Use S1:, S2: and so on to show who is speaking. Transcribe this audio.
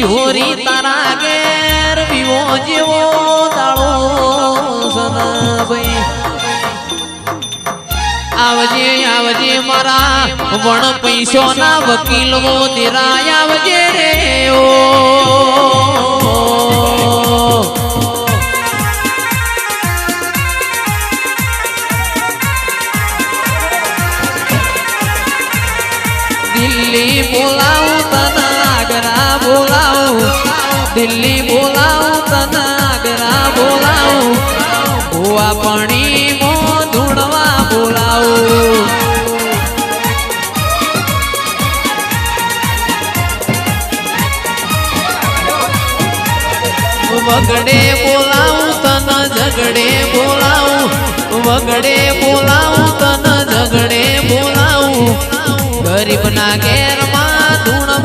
S1: શિહોરી તારા ઘેર વિવો જેવો દાળો સના ભાઈ આવજે આવજે મારા વણ પૈસો ના વકીલ મો તેરા આવજે રે ઓ દિલ્હી બોલાવું તને આગ્રા બોલાવું દિલ્હી બોલાવું તને આગ્રા બોલાવું ભુવા પાણી મો ધૂણવા બોલાવું વગડે બોલાવું તને ઝગડે બોલાવું વગડે બોલાવું તને ઝગડે બોલાવું ગરીબ ના ઘેર માં ધૂણવા